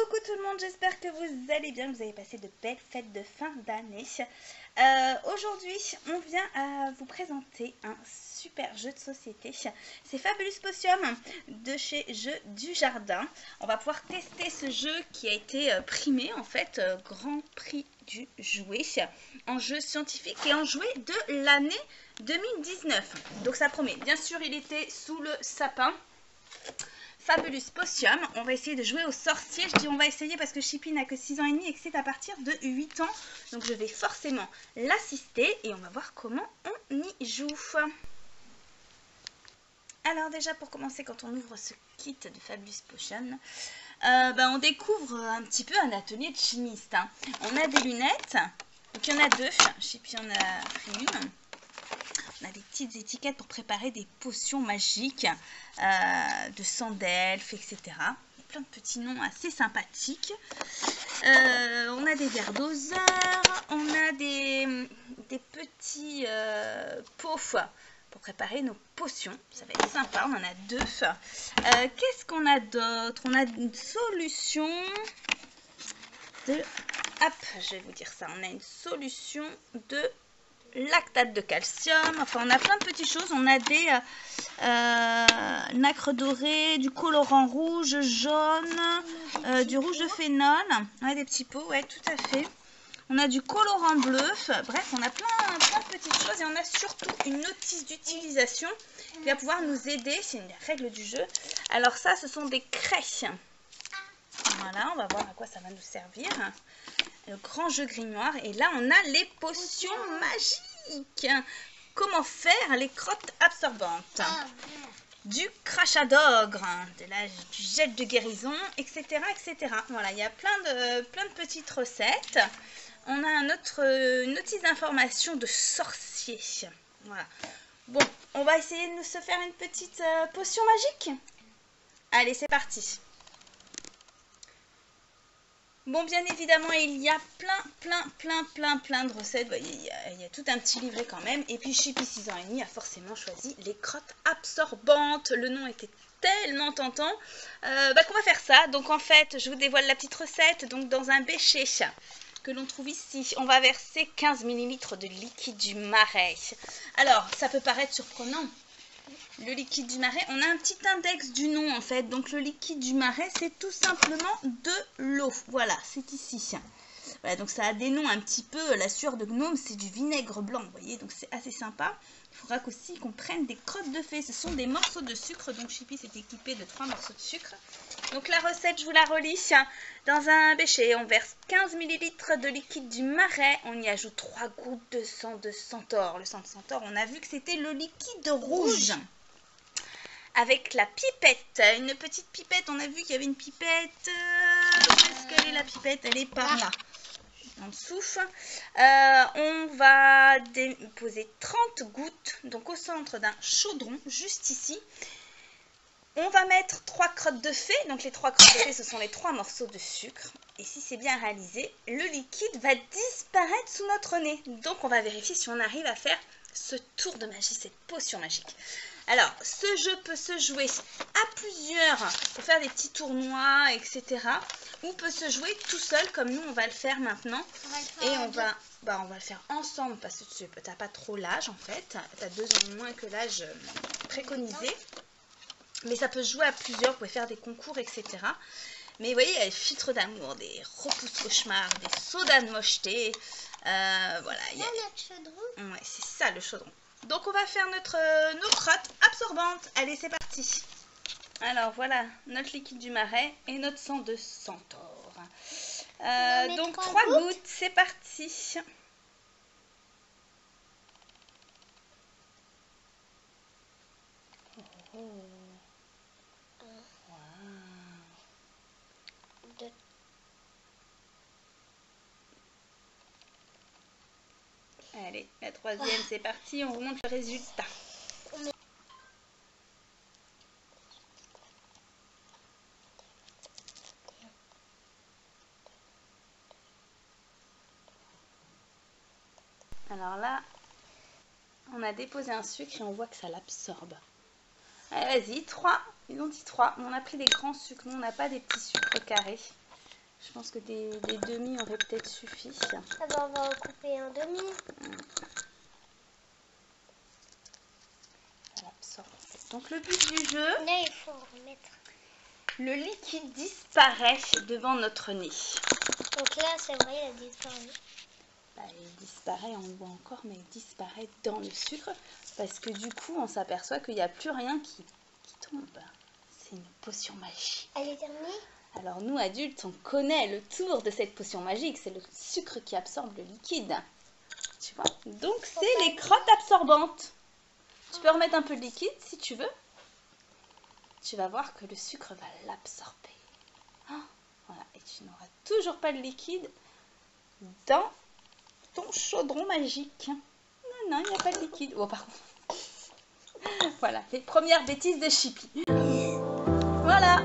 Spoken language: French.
Coucou tout le monde, j'espère que vous allez bien, que vous avez passé de belles fêtes de fin d'année. Aujourd'hui, on vient à vous présenter un super jeu de société. C'est Fabulous Potium de chez Jeux du Jardin. On va pouvoir tester ce jeu qui a été primé, en fait, Grand Prix du jouet, en jeu scientifique et en jouet de l'année 2019. Donc ça promet. Bien sûr, il était sous le sapin. Fabulous Potium, on va essayer de jouer au sorcier. Je dis on va essayer parce que Chippy n'a que 6 ans et demi et que c'est à partir de 8 ans. Donc je vais forcément l'assister et on va voir comment on y joue. Alors déjà pour commencer, quand on ouvre ce kit de Fabulous Potion, on découvre un petit peu un atelier de chimiste. On a des lunettes, donc il y en a deux, Chippy en a pris une. On a des petites étiquettes pour préparer des potions magiques de sang d'elfe, etc. Plein de petits noms assez sympathiques. On a des verres doseurs. On a des petits pots pour préparer nos potions. Ça va être sympa, on en a deux. Qu'est-ce qu'on a d'autre? On a une solution de... Hop, je vais vous dire ça. On a une solution de... lactate de calcium, enfin on a plein de petites choses, on a des nacre doré, du colorant rouge, jaune, du rouge de phénol, on a des petits pots, ouais tout à fait, on a du colorant bleu, bref on a plein de petites choses et on a surtout une notice d'utilisation qui va pouvoir nous aider, c'est une règle du jeu. Alors ça ce sont des craies, voilà, on va voir à quoi ça va nous servir. Le grand jeu grimoire. Et là, on a les potions magiques. Comment faire les crottes absorbantes. Du crachat d'ogre, du gel de guérison, etc., etc. Voilà, il y a plein de petites recettes. On a une notice d'information de sorcier. Voilà. Bon, on va essayer de se faire une petite potion magique. Allez, c'est parti. Bon, bien évidemment, il y a plein de recettes. Vous voyez, il y a tout un petit livret quand même. Et puis, Chippy 6 ans et demi a forcément choisi les crottes absorbantes. Le nom était tellement tentant qu'on va faire ça. Donc, en fait, je vous dévoile la petite recette. Donc, dans un bécher que l'on trouve ici, on va verser 15 ml de liquide du marais. Alors, ça peut paraître surprenant. Le liquide du marais, on a un petit index du nom en fait. Donc le liquide du marais, c'est tout simplement de l'eau. Voilà, c'est ici. Voilà, donc ça a des noms un petit peu. La sueur de gnome, c'est du vinaigre blanc, vous voyez. Donc c'est assez sympa. Il faudra aussi qu'on prenne des crottes de fée. Ce sont des morceaux de sucre. Donc Chippy s'est équipé de 3 morceaux de sucre. Donc la recette, je vous la relis. Dans un bécher, on verse 15 ml de liquide du marais. On y ajoute 3 gouttes de sang de centaure. Le sang de centaure, on a vu que c'était le liquide rouge. Avec la pipette, une petite pipette, on a vu qu'il y avait une pipette, où est-ce qu'elle est la pipette? Elle est par là, en dessous. On va déposer 30 gouttes, donc au centre d'un chaudron, juste ici. On va mettre 3 crottes de fée, donc les 3 crottes de fée, ce sont les 3 morceaux de sucre. Et si c'est bien réalisé, le liquide va disparaître sous notre nez. Donc on va vérifier si on arrive à faire ce tour de magie, cette potion magique. Alors, ce jeu peut se jouer à plusieurs pour faire des petits tournois, etc. Ou peut se jouer tout seul, comme nous, on va le faire maintenant. Et on va le faire ensemble, parce que tu n'as pas trop l'âge, en fait. Tu as 2 ans de moins que l'âge préconisé. Mais ça peut se jouer à plusieurs, vous pouvez faire des concours, etc. Mais vous voyez, il y a des filtres d'amour, des repousses cauchemars, des sodas de mocheté. Voilà. Il y a notre chaudron. Ouais, c'est ça le chaudron. Donc on va faire nos crottes absorbantes. Allez, c'est parti. Alors voilà, notre liquide du marais et notre sang de centaure. Donc 3 gouttes, c'est parti. Oh. Wow. Allez, la 3e, c'est parti, on vous montre le résultat. Alors là, on a déposé un sucre et on voit que ça l'absorbe. Allez, vas-y, 3. Ils ont dit 3. On a pris des grands sucres, nous on n'a pas des petits sucres carrés. Je pense que des demi auraient peut-être suffi. Ah bah, on va couper un demi. Absorbe. Donc le but du jeu, Là, il faut remettre. le liquide disparaît devant notre nez. Donc là, c'est vrai, il a disparu. Bah, il disparaît, on le voit encore, mais il disparaît dans le sucre parce que du coup, on s'aperçoit qu'il n'y a plus rien qui tombe. C'est une potion magique. Elle est terminée? Alors nous, adultes, on connaît le tour de cette potion magique. C'est le sucre qui absorbe le liquide. Tu vois? Donc, c'est les crottes absorbantes. Tu peux remettre un peu de liquide si tu veux. Tu vas voir que le sucre va l'absorber. Ah, voilà, et tu n'auras toujours pas de liquide dans ton chaudron magique. Non, non, il n'y a pas de liquide. Oh, par contre. Voilà, les premières bêtises de Chippy. Voilà.